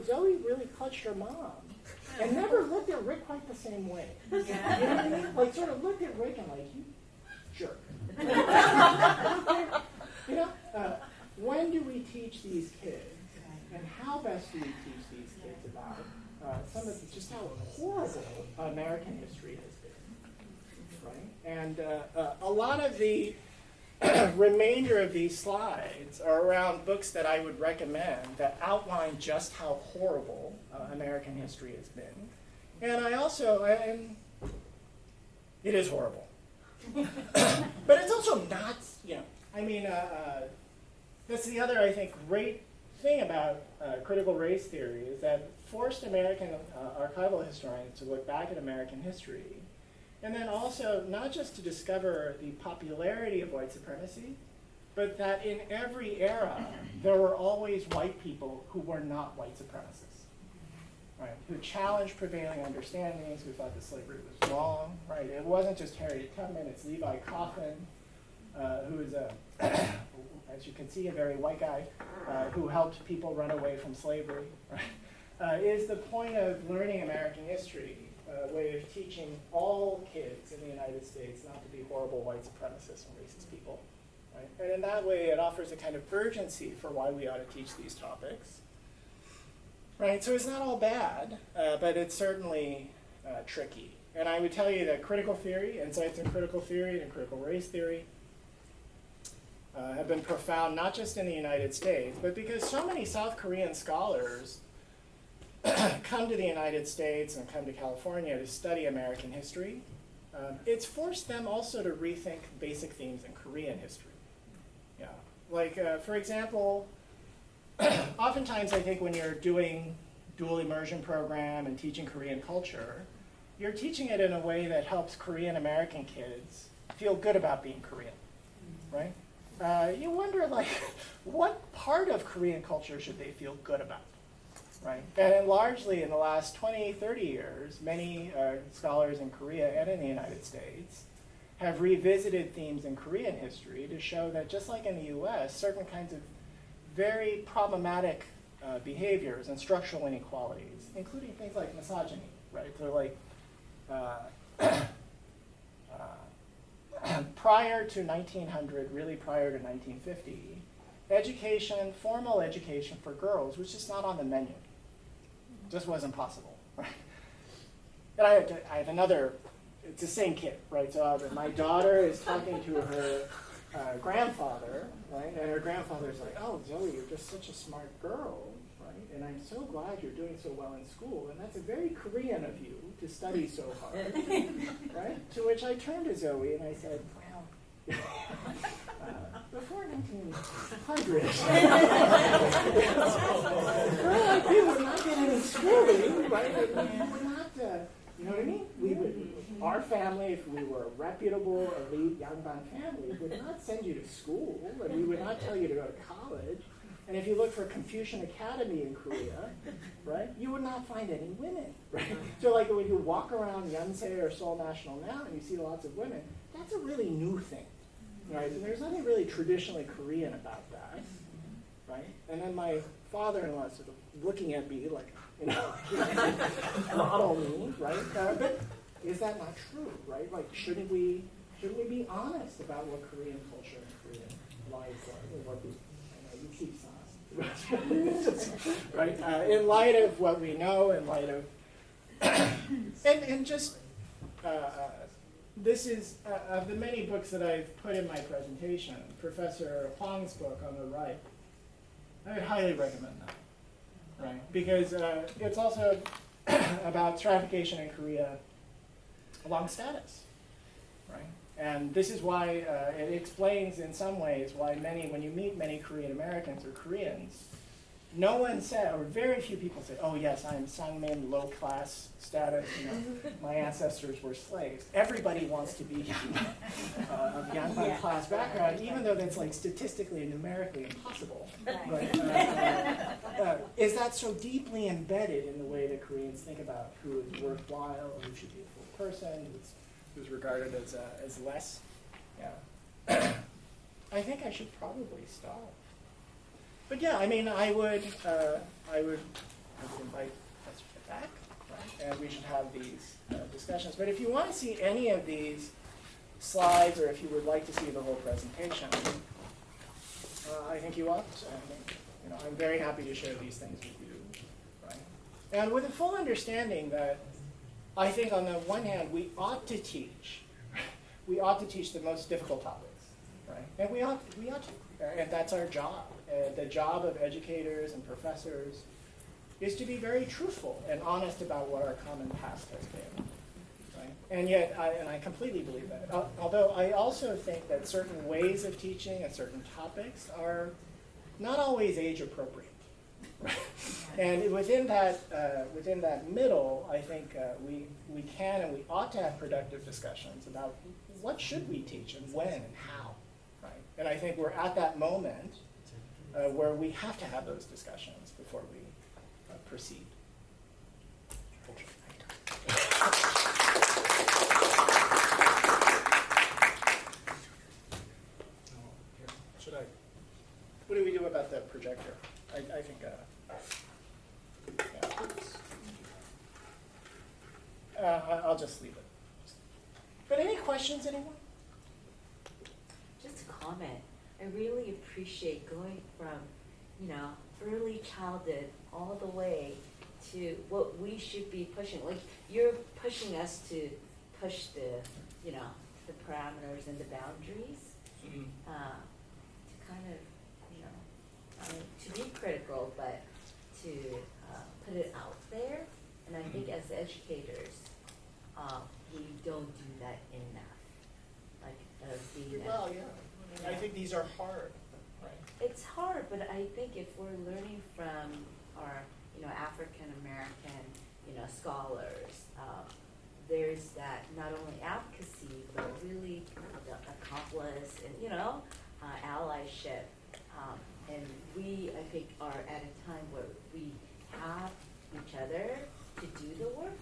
Zoe really clutched her mom and never looked at Rick quite the same way. You know what I mean? Like, sort of looked at Rick and like, you jerk. You know, when do we teach these kids, and how best do we teach these kids about some of just how horrible American history has been, right? And a lot of the remainder of these slides are around books that I would recommend that outline just how horrible American history has been. And I also, it is horrible. But it's also not, you know, I mean, that's the other, I think, great thing about critical race theory is that forced American archival historians to look back at American history, and then also not just to discover the popularity of white supremacy, but that in every era there were always white people who were not white supremacists, right? Who challenged prevailing understandings, who thought that slavery was wrong, right? It wasn't just Harriet Tubman, it's Levi Coffin, who is as you can see, a very white guy who helped people run away from slavery, right? Is the point of learning American history a way of teaching all kids in the United States not to be horrible white supremacists and racist people, right? And in that way, it offers a kind of urgency for why we ought to teach these topics, right? So it's not all bad, but it's certainly tricky. And I would tell you that critical theory, insights in critical theory and critical race theory, have been profound not just in the United States, but because so many South Korean scholars come to the United States and come to California to study American history, it's forced them also to rethink basic themes in Korean history. Yeah, like for example, oftentimes I think when you're doing dual immersion program and teaching Korean culture, you're teaching it in a way that helps Korean American kids feel good about being Korean, right? You wonder, like, what part of Korean culture should they feel good about, right? And largely in the last 20, 30 years, many scholars in Korea and in the United States have revisited themes in Korean history to show that just like in the US, certain kinds of very problematic behaviors and structural inequalities, including things like misogyny, right? So like, prior to 1900, really prior to 1950, education, formal education for girls was just not on the menu. Just wasn't possible, right? And I have another, it's the same kid, right? So my daughter is talking to her grandfather, right? And her grandfather's like, oh, Zoe, you're just such a smart girl, right? And I'm so glad you're doing so well in school. And that's a very Korean of you to study so hard, right? To which I turned to Zoe and I said, well, before 1900, girl like you would not get any schooling, right? Like, we would not, you know what I mean? We would, our family, if we were a reputable, elite, Yangban family, would not send you to school, and we would not tell you to go to college. And if you look for Confucian Academy in Korea, right, you would not find any women, right? So like when you walk around Yonsei or Seoul National now and you see lots of women, that's a really new thing, right? And there's nothing really traditionally Korean about that, right? And then my father-in-law sort of looking at me like, you know, model me, right? But is that not true, right? Like, shouldn't we be honest about what Korean culture and Korean life are, what we, I know you keep silent. Right? In light of what we know, in light of, and just, this is, of the many books that I've put in my presentation, Professor Huang's book on the right, I would highly recommend that, right? Because it's also about stratification in Korea along status, right? And this is why it explains in some ways why when you meet many Korean Americans or Koreans, no one said, or very few people say, oh yes, I'm Sangmin, low class status, you know, my ancestors were slaves. Everybody wants to be of Yangban class background, even though that's like statistically and numerically impossible. Right? Is that so deeply embedded in the way that Koreans think about who is worthwhile, who should be a full person, who's regarded as less? Yeah. I think I should probably stop. But yeah, I mean, I would invite us back, right? and we should have these discussions. But if you want to see any of these slides, or if you would like to see the whole presentation, I think you ought to. I think, I'm very happy to share these things with you, right? And with a full understanding that I think on the one hand we ought to teach the most difficult topics, right? And we ought to, and that's our job. The job of educators and professors is to be very truthful and honest about what our common past has been. Right? And yet, I completely believe that. Although I also think that certain ways of teaching and certain topics are not always age appropriate. And within that middle, I think we can and we ought to have productive discussions about what should we teach and when and how. Right? And I think we're at that moment where we have to have those discussions before we proceed. What do we do about the projector? I think, I'll just leave it. But any questions, anyone? Just a comment. I really appreciate going from, early childhood all the way to what we should be pushing. Like, you're pushing us to push the parameters and the boundaries, Mm-hmm. to kind of, to be critical, but to put it out there. And I think as educators, we don't do that enough. Like, being Well, yeah. I think these are hard, right? it's hard, but I think if we're learning from our, African American, scholars, there's that not only advocacy, but really the accomplice and, allyship. And we, I think, are at a time where we have each other to do the work.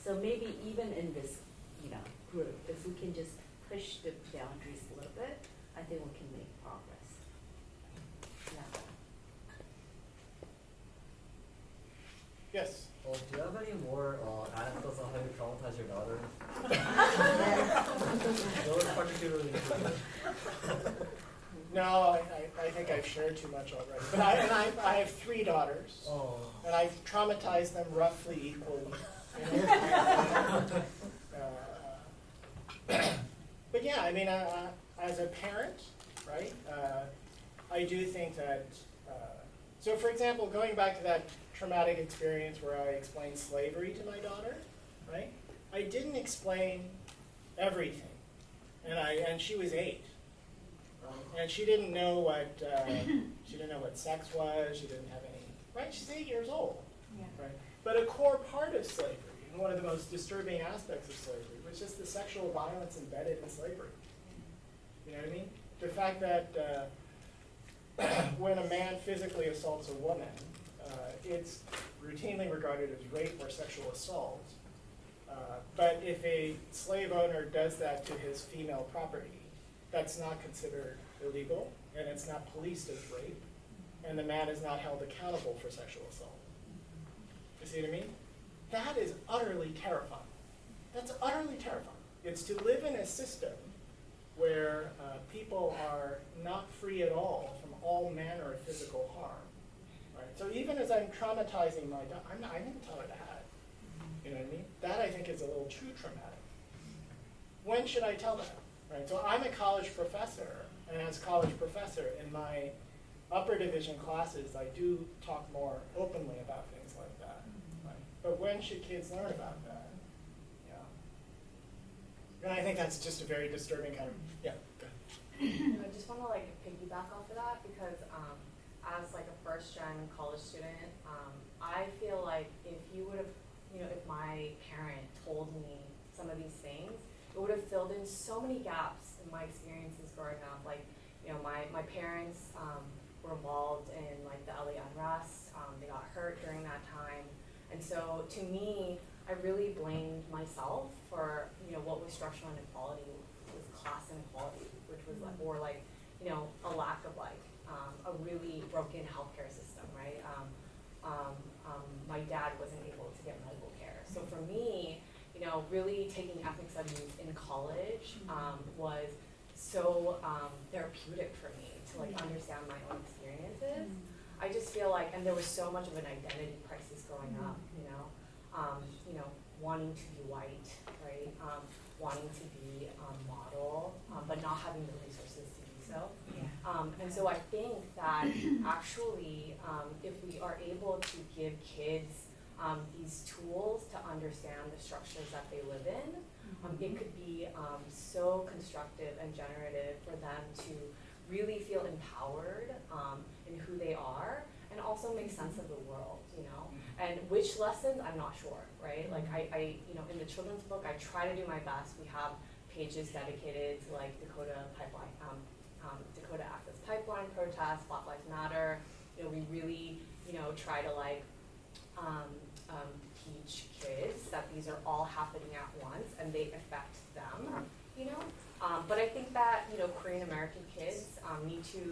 So maybe even in this, group, if we can just push the boundaries a little bit, I think we can make progress. Yeah. Yes. Do you have any more anecdotes on how you traumatize your daughter? Those particularly interesting. No, I think I've shared too much already. But I have 3 daughters, Oh. and I've traumatized them roughly equally. But yeah, I mean, as a parent, right, I do think that, so for example, going back to that traumatic experience where I explained slavery to my daughter, right, I didn't explain everything, and she was 8. And she didn't know what sex was. She didn't have any. Right? She's 8 years old. Yeah. Right. But a core part of slavery, and one of the most disturbing aspects of slavery, was just the sexual violence embedded in slavery. You know what I mean? The fact that when a man physically assaults a woman, it's routinely regarded as rape or sexual assault. But if a slave owner does that to his female property, that's not considered illegal, and it's not policed as rape, and the man is not held accountable for sexual assault. You see what I mean? That is utterly terrifying. That's utterly terrifying. It's to live in a system where people are not free at all from all manner of physical harm. Right? So even as I'm traumatizing my daughter, I didn't tell her that. You know what I mean? That I think is a little too traumatic. When should I tell that? Right, so I'm a college professor, and as college professor, in my upper division classes, I do talk more openly about things like that. Right? But when should kids learn about that? Yeah. And I think that's just a very disturbing kind of, yeah, go ahead. I just want to piggyback off of that because as a first-gen college student, I feel like if you would have, if my parent told me some of these things, it would have filled in so many gaps in my experiences growing up. My parents were involved in the LA unrest. They got hurt during that time. And so to me, I really blamed myself for, what was structural inequality, was class inequality, which was or a lack of a really broken healthcare system, right? my dad wasn't able to get medical care. So for me, you know, really taking ethnic studies in college was so therapeutic for me to like understand my own experiences. I just feel like, and there was so much of an identity crisis growing up, you know, wanting to be white, right? Wanting to be a model, but not having the resources to do so. And so I think that actually, if we are able to give kids these tools to understand the structures that they live in, it could be so constructive and generative for them to really feel empowered in who they are and also make sense of the world, you know. And which lessons, I'm not sure, right? Like I you know, in the children's book, I try to do my best. We have pages dedicated to like Dakota Pipeline, Dakota Access Pipeline protests, Black Lives Matter. You know, we really, you know, try to like teach kids that these are all happening at once and they affect them, you know. But I think that, you know, Korean American kids need to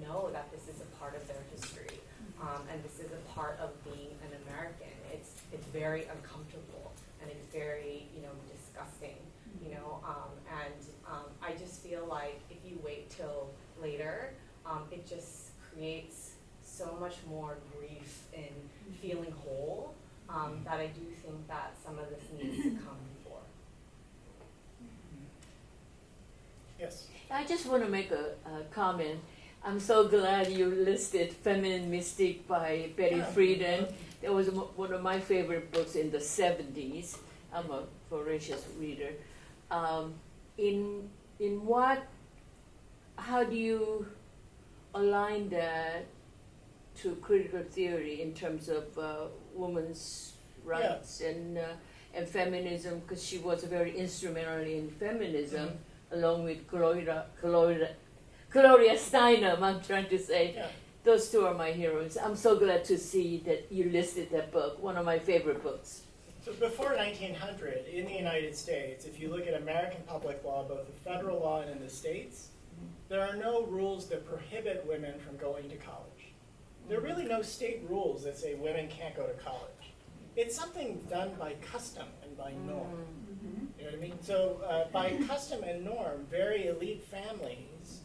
know that this is a part of their history, and this is a part of being an American. It's very uncomfortable and it's very, you know, disgusting, you know. I just feel like if you wait till later, it just creates so much more grief in feeling whole, that I do think that some of this needs to come before. Yes. I just want to make a comment. I'm so glad you listed Feminine Mystique by Betty Friedan. That was one of my favorite books in the 70s. I'm a voracious reader. How do you align that to critical theory in terms of women's rights and feminism? Because she was very instrumental in feminism, along with Gloria Steinem, I'm trying to say. Yeah. Those two are my heroes. I'm so glad to see that you listed that book, one of my favorite books. So before 1900, in the United States, if you look at American public law, both the federal law and in the states, there are no rules that prohibit women from going to college. There are really no state rules that say women can't go to college. It's something done by custom and by norm. You know what I mean? So by custom and norm, very elite families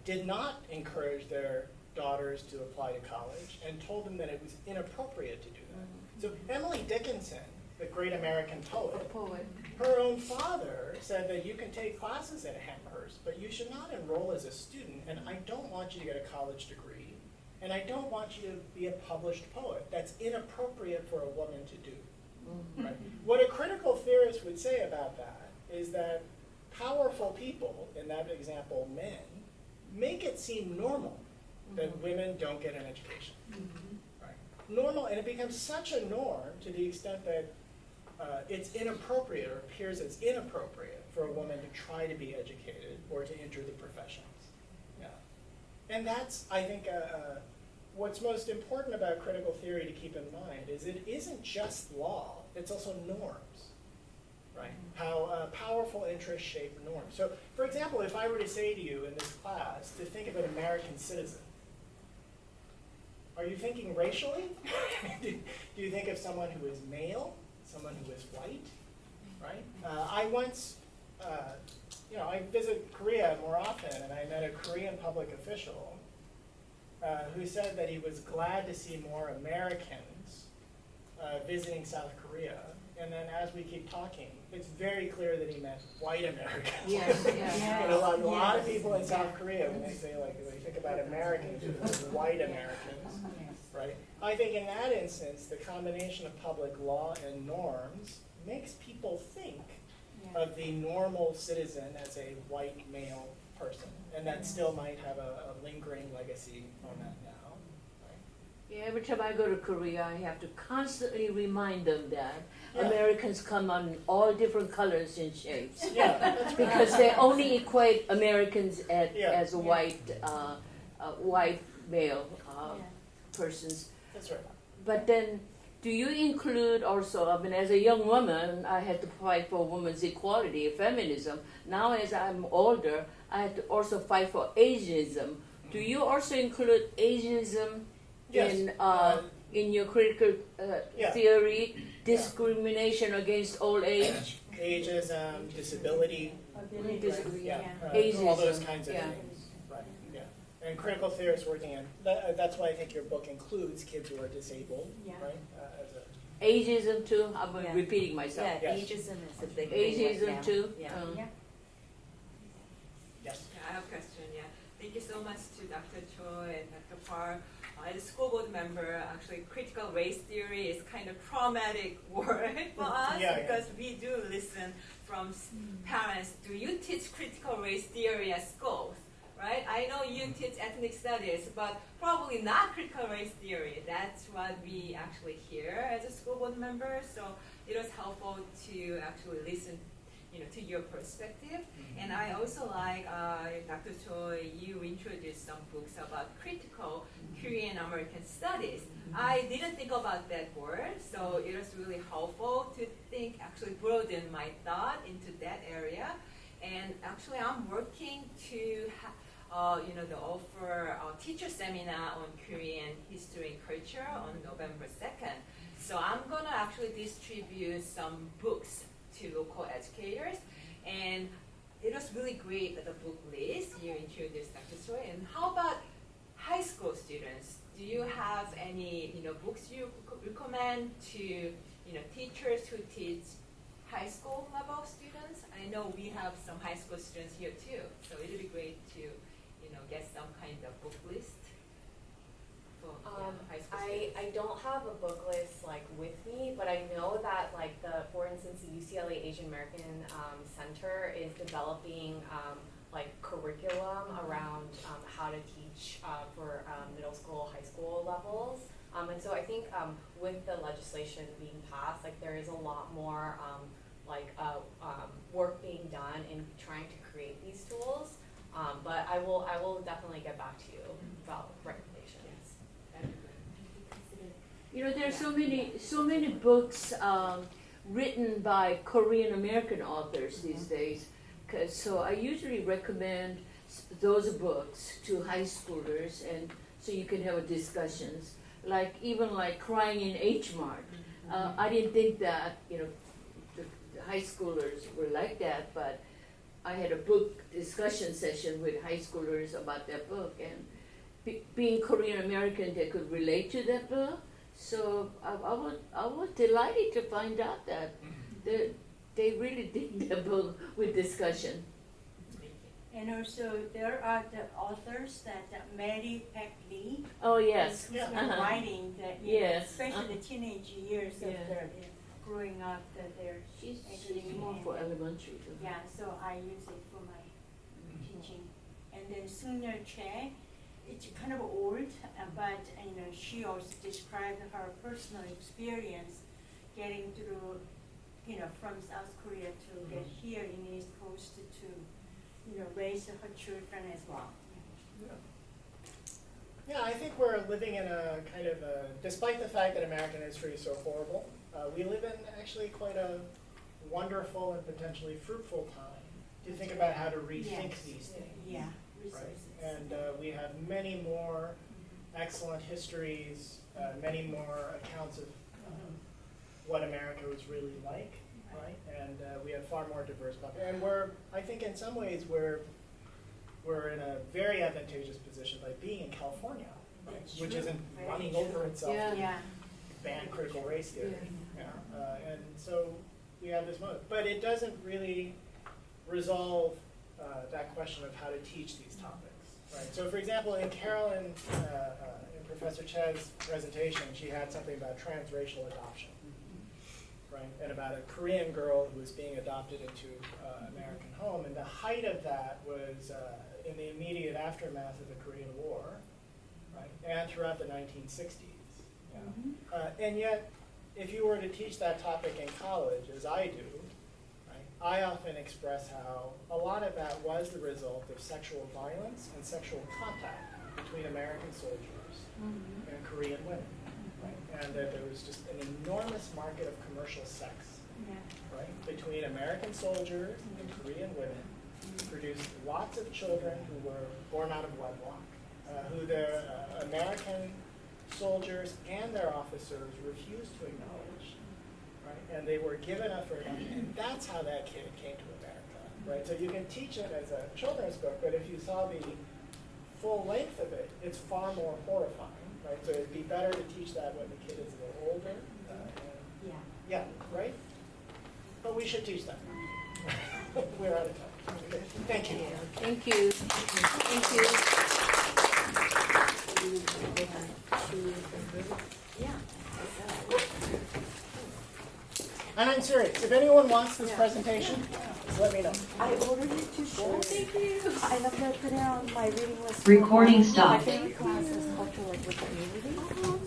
did not encourage their daughters to apply to college and told them that it was inappropriate to do that. So Emily Dickinson, the great American poet, her own father said that you can take classes at Amherst, but you should not enroll as a student, and I don't want you to get a college degree, and I don't want you to be a published poet. That's inappropriate for a woman to do. Right? What a critical theorist would say about that is that powerful people, in that example men, make it seem normal that women don't get an education. Right? Normal, and it becomes such a norm to the extent that it's inappropriate or appears as inappropriate for a woman to try to be educated or to enter the professions. Yeah. And that's, I think, what's most important about critical theory to keep in mind is it isn't just law, it's also norms, right? How powerful interests shape norms. So, for example, if I were to say to you in this class to think of an American citizen, are you thinking racially? Do you think of someone who is male, someone who is white, right? I once, I visit Korea more often, and I met a Korean public official who said that he was glad to see more Americans visiting South Korea. And then as we keep talking, it's very clear that he meant white Americans. Yes, And a lot of people in South Korea, when they say, like, when they think about Americans, it's white Americans, right? I think in that instance, the combination of public law and norms makes people think of the normal citizen as a white male person. And that still might have a lingering legacy on that now. Right? Yeah, every time I go to Korea, I have to constantly remind them that Yeah. Americans come on all different colors and shapes. Yeah, that's right. Because they only equate Americans as a Yeah. white male persons. That's right. But then, do you include also, I mean, as a young woman, I had to fight for women's equality, feminism. Now as I'm older, I had to also fight for Asianism. Do you also include Asianism Yes. in your critical Yeah. theory, discrimination against old age. Ageism, disability, yeah, all Ageism, those kinds of yeah. things. Right. Yeah. And critical theorists working in that's why I think your book includes kids who are disabled, right? As a Ageism too. I'm Yeah. repeating myself. Yeah, Yes. ageism is a big thing right Ageism now. too. Yeah. yes. Yeah, I have a question, yeah. Thank you so much to Dr. Choi and Dr. Park. As a school board member, actually critical race theory is kind of traumatic word for us Yeah, yeah. because we do listen from parents, do you teach critical race theory at schools? Right? I know you teach ethnic studies, but probably not critical race theory. That's what we actually hear as a school board member. So it was helpful to actually listen, to your perspective. And I also like, Dr. Choi, you introduced some books about critical Korean American studies. I didn't think about that word, so it was really helpful to actually broaden my thought into that area. And actually, I'm working to the offer a teacher seminar on Korean history and culture on November 2nd. So I'm gonna actually distribute some books to local educators, and it was really great that the book list you introduced, Dr. Choi. And how about high school students? Do you have any books you could recommend to teachers who teach high school level students? I know we have some high school students here too, so it'd be great to get some kind of book list for high school students. I don't have a book list like with me, but I know that like for instance, the UCLA Asian American Center is developing like curriculum around how to teach for middle school, high school levels. And so I think with the legislation being passed, like there is a lot more work being done in trying to create these tools. But I will definitely get back to you about recommendations. There's so many books written by Korean American authors these days. So I usually recommend those books to high schoolers, and so you can have discussions. Even Crying in H Mart. I didn't think that the high schoolers were like that, but I had a book discussion session with high schoolers about that book, and being Korean American, they could relate to that book. So I was delighted to find out that they really did the book with discussion. And also, there are the authors that Mary Peck Lee Oh yes, who's been Uh-huh. writing that, Yes. especially the teenage years Yeah. of their growing up, that they're she's actually more for elementary. Too. yeah. So I use it for my teaching. And then Seung-Yeol Che, it's kind of old, but she also described her personal experience getting through, from South Korea to get here in East Coast to, raise her children as well. Yeah, I think we're living in a kind of despite the fact that American history is so horrible, we live in actually quite a wonderful and potentially fruitful time to think about how to rethink Yes. these things. Yeah, Right? resources. And we have many more excellent histories, many more accounts of what America was really like, right? And we have far more diverse population. And I think in some ways we're in a very advantageous position by being in California, right? That's Which true. isn't Very running true. over itself Yeah. to Yeah. ban critical race theory. And so we have this moment. But it doesn't really resolve that question of how to teach these topics, right? So for example, in Carolyn, in Professor Che's presentation, she had something about transracial adoption, right? And about a Korean girl who was being adopted into an American home. And the height of that was in the immediate aftermath of the Korean War, right? And throughout the 1960s. Yeah. And yet, if you were to teach that topic in college, as I do, right, I often express how a lot of that was the result of sexual violence and sexual contact between American soldiers and Korean women, right? And that there was just an enormous market of commercial sex, Yeah. right, between American soldiers and Korean women, who produced lots of children who were born out of wedlock, who their American soldiers and their officers refused to acknowledge, right? And they were given up for nothing, and that's how that kid came to America, right? So you can teach it as a children's book, but if you saw the full length of it, it's far more horrifying, right? So it'd be better to teach that when the kid is a little older. And yeah, right? But we should teach that. We're out of time. Okay. Thank you. Thank you. Thank you. And I'm serious. If anyone wants this presentation, just let me know. I ordered it to show. Thank you. I love to put it on my reading list. Recording My stopped. favorite class is culture, like with community.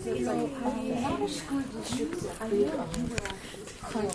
So it's like, not a school district, I know you were actually